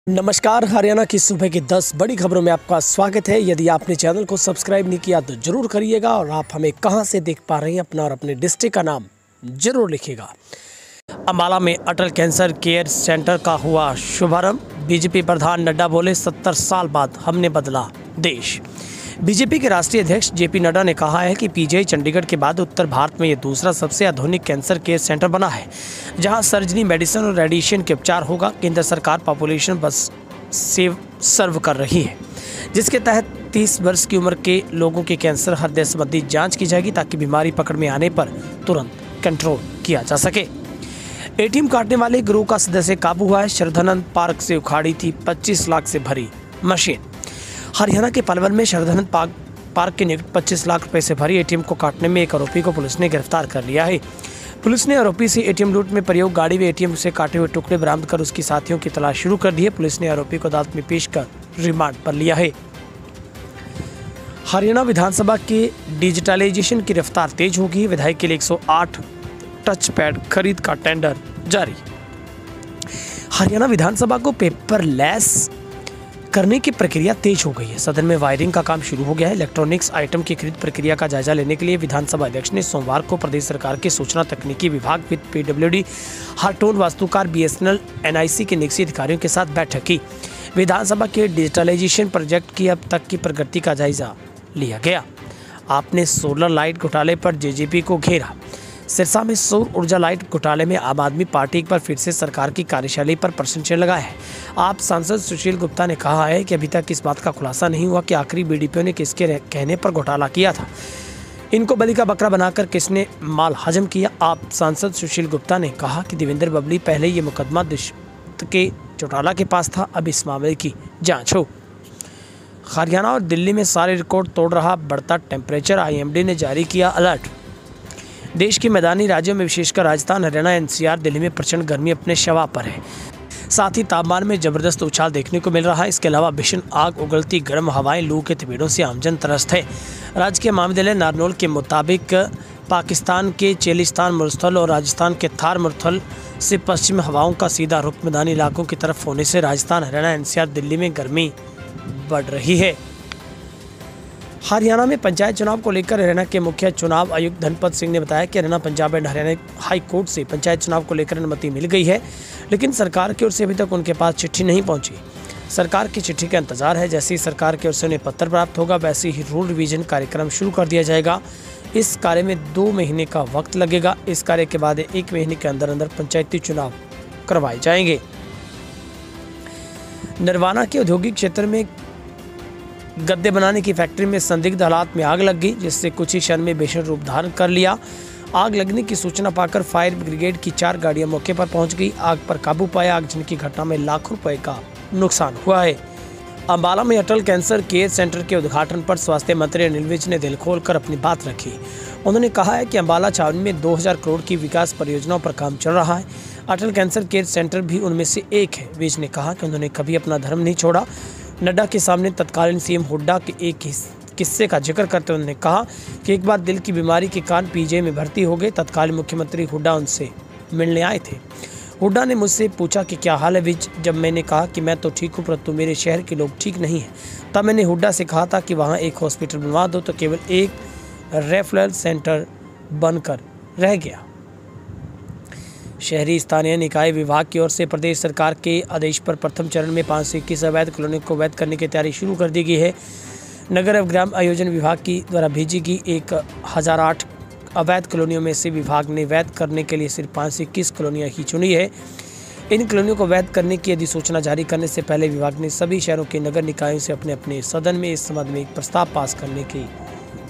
नमस्कार। हरियाणा की सुबह की 10 बड़ी खबरों में आपका स्वागत है। यदि आपने चैनल को सब्सक्राइब नहीं किया तो जरूर करिएगा और आप हमें कहां से देख पा रहे हैं अपना और अपने डिस्ट्रिक्ट का नाम जरूर लिखिएगा। अंबाला में अटल कैंसर केयर सेंटर का हुआ शुभारंभ। बीजेपी प्रधान नड्डा बोले 70 साल बाद हमने बदला देश। बीजेपी के राष्ट्रीय अध्यक्ष जेपी नड्डा ने कहा है कि पीजीआई चंडीगढ़ के बाद उत्तर भारत में ये दूसरा सबसे आधुनिक कैंसर केयर सेंटर बना है, जहां सर्जरी, मेडिसिन और रेडिएशन के उपचार होगा। केंद्र सरकार पॉपुलेशन बस सेव सर्व कर रही है, जिसके तहत 30 वर्ष की उम्र के लोगों की कैंसर हृदय संबंधी जांच की जाएगी, ताकि बीमारी पकड़ में आने पर तुरंत कंट्रोल किया जा सके। एटीएम काटने वाले गिरोह का सदस्य काबू हुआ है। शरधानंद पार्क से उखाड़ी थी 25 लाख से भरी मशीन। हरियाणा के पलवल में शरधानंद पार्क के निकट 25 लाख रुपए से भरी एटीएम को काटने में एक आरोपी को पुलिस ने गिरफ्तार कर लिया है। पुलिस ने आरोपी से एटीएम लूट में प्रयोग गाड़ी व एटीएम से काटे हुए टुकड़े बरामद कर उसकी साथियों की तलाश शुरू कर दी है। पुलिस ने आरोपी को अदालत में पेश कर रिमांड पर लिया है। हरियाणा विधानसभा के डिजिटलाइजेशन की रफ्तार तेज होगी। विधायक के लिए 108 टच पैड खरीद का टेंडर जारी। हरियाणा विधानसभा को पेपरलेस करने की प्रक्रिया तेज हो गई है। सदन में वायरिंग का काम शुरू हो गया है। इलेक्ट्रॉनिक्स आइटम की खरीद प्रक्रिया का जायजा लेने के लिए विधानसभा अध्यक्ष ने सोमवार को प्रदेश सरकार के सूचना तकनीकी विभाग विद पीडब्ल्यूडी, हार्टोन, वास्तुकार, बीएसएनएल, एनआईसी के निगरानी अधिकारियों के साथ बैठक की। विधानसभा के डिजिटलाइजेशन प्रोजेक्ट की अब तक की प्रगति का जायजा लिया गया। आपने सोलर लाइट घोटाले पर जेजेपी को घेरा। सिरसा में सौर ऊर्जा लाइट घोटाले में आम आदमी पार्टी एक बार फिर से सरकार की कार्यशैली पर प्रश्न चिन्ह लगाया है। आप सांसद सुशील गुप्ता ने कहा है कि अभी तक इस बात का खुलासा नहीं हुआ कि आखिरी बीडीपीओ ने किसके कहने पर घोटाला किया था। इनको बलि का बकरा बनाकर किसने माल हजम किया। आप सांसद सुशील गुप्ता ने कहा कि देवेंद्र बबली पहले ये मुकदमा दुष्यंत के चौटाला के पास था, अब इस मामले की जाँच हो। हरियाणा और दिल्ली में सारे रिकॉर्ड तोड़ रहा बढ़ता टेम्परेचर, आईएमडी ने जारी किया अलर्ट। देश के मैदानी राज्यों में विशेषकर राजस्थान, हरियाणा, एनसीआर, दिल्ली में प्रचंड गर्मी अपने शवा पर है। साथ ही तापमान में जबरदस्त उछाल देखने को मिल रहा है। इसके अलावा भीषण आग, उगलती गर्म हवाएं, लू के थपेड़ों से आमजन त्रस्त है। राज्य के महाविद्यालय नारनौल के मुताबिक पाकिस्तान के चेलिस्तान मरुस्थल और राजस्थान के थार मरुस्थल से पश्चिम हवाओं का सीधा रुख मैदानी इलाकों की तरफ होने से राजस्थान, हरियाणा, एनसीआर, दिल्ली में गर्मी बढ़ रही है। हरियाणा में पंचायत चुनाव को लेकर हरियाणा के मुख्य चुनाव आयुक्त धनपत सिंह ने बताया कि Haryana, Punjab and Haryana high court से पंचायत चुनाव को लेकर अनुमति मिल गई है, लेकिन सरकार की ओर से अभी तक उनके पास चिट्ठी नहीं पहुंची। सरकार की चिट्ठी का इंतजार है। जैसे ही सरकार की ओर से उन्हें पत्र प्राप्त होगा, वैसे ही रूल रिवीजन कार्यक्रम शुरू कर दिया जाएगा। इस कार्य में 2 महीने का वक्त लगेगा। इस कार्य के बाद 1 महीने के अंदर अंदर पंचायती चुनाव करवाए जाएंगे। नरवाना के औद्योगिक क्षेत्र में गद्दे बनाने की फैक्ट्री में संदिग्ध हालात में आग लग गई, जिससे कुछ ही क्षण में भीषण रूप धारण कर लिया। आग लगने की सूचना पाकर फायर ब्रिगेड की 4 गाड़ियां मौके पर पहुंच गई। आग पर काबू पाया। आगजनी की घटना में लाखों रुपए का नुकसान हुआ है। अंबाला में अटल कैंसर केयर सेंटर के उद्घाटन पर स्वास्थ्य मंत्री अनिल विज ने दिल खोलकर अपनी बात रखी। उन्होंने कहा है कि अंबाला छावनी में 2000 करोड़ की विकास परियोजनाओं पर काम चल रहा है। अटल कैंसर केयर सेंटर भी उनमें से एक है। विज ने कहा कि उन्होंने कभी अपना धर्म नहीं छोड़ा। नड्डा के सामने तत्कालीन सीएम हुड्डा के एक किस्से का जिक्र करते हुए उन्होंने कहा कि एक बार दिल की बीमारी के कारण पीजीआई में भर्ती हो गए। तत्कालीन मुख्यमंत्री हुड्डा उनसे मिलने आए थे। हुड्डा ने मुझसे पूछा कि क्या हाल है विज। जब मैंने कहा कि मैं तो ठीक हूँ, परंतु मेरे शहर के लोग ठीक नहीं हैं, तब मैंने हुड्डा से कहा था कि वहाँ एक हॉस्पिटल बनवा दो, तो केवल एक रेफरल सेंटर बनकर रह गया। शहरी स्थानीय निकाय विभाग की ओर से प्रदेश सरकार के आदेश पर प्रथम चरण में 521 अवैध कॉलोनी को वैध करने की तैयारी शुरू कर दी गई है। नगर एवं ग्राम आयोजन विभाग की द्वारा भेजी गई 1008 अवैध कॉलोनियों में से विभाग ने वैध करने के लिए सिर्फ 521 कॉलोनियाँ ही चुनी है। इन कॉलोनियों को वैध करने की अधिसूचना जारी करने से पहले विभाग ने सभी शहरों के नगर निकायों से अपने अपने सदन में इस संबंध में एक प्रस्ताव पास करने के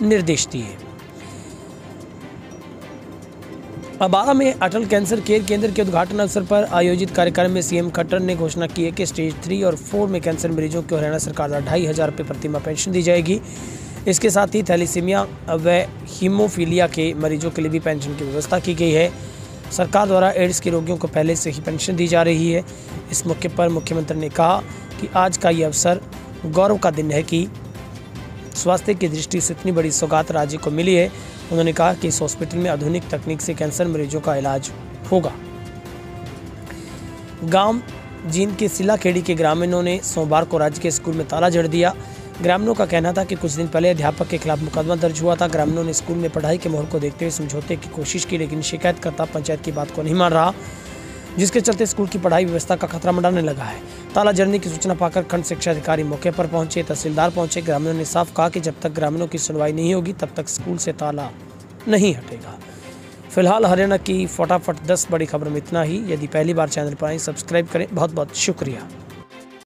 निर्देश दिए। अंबाला में अटल कैंसर केयर केंद्र के उद्घाटन अवसर पर आयोजित कार्यक्रम में सीएम खट्टर ने घोषणा की है कि स्टेज 3 और 4 में कैंसर मरीजों को हरियाणा सरकार द्वारा 2500 रुपये प्रतिमाह पेंशन दी जाएगी। इसके साथ ही थैलीसीमिया व हीमोफीलिया के मरीजों के लिए भी पेंशन की व्यवस्था की गई है। सरकार द्वारा एड्स के रोगियों को पहले से ही पेंशन दी जा रही है। इस मौके पर मुख्यमंत्री ने कहा कि आज का ये अवसर गौरव का दिन है कि स्वास्थ्य की दृष्टि से इतनी बड़ी सौगात राज्य को मिली है। उन्होंने कहा कि इस हॉस्पिटल में आधुनिक तकनीक से कैंसर मरीजों का इलाज होगा। गांव जींद के सिलाखेड़ी के ग्रामीणों ने सोमवार को राज्य के स्कूल में ताला जड़ दिया। ग्रामीणों का कहना था कि कुछ दिन पहले अध्यापक के खिलाफ मुकदमा दर्ज हुआ था। ग्रामीणों ने स्कूल में पढ़ाई के माहौल को देखते हुए समझौते की कोशिश की, लेकिन शिकायतकर्ता पंचायत की बात को नहीं मान रहा, जिसके चलते स्कूल की पढ़ाई व्यवस्था का खतरा मंडराने लगा है। ताला जड़ने की सूचना पाकर खंड शिक्षा अधिकारी मौके पर पहुंचे, तहसीलदार पहुंचे। ग्रामीणों ने साफ कहा कि जब तक ग्रामीणों की सुनवाई नहीं होगी तब तक स्कूल से ताला नहीं हटेगा। फिलहाल हरियाणा की फटाफट 10 बड़ी खबर में इतना ही। यदि पहली बार चैनल पर आए सब्सक्राइब करें। बहुत बहुत शुक्रिया।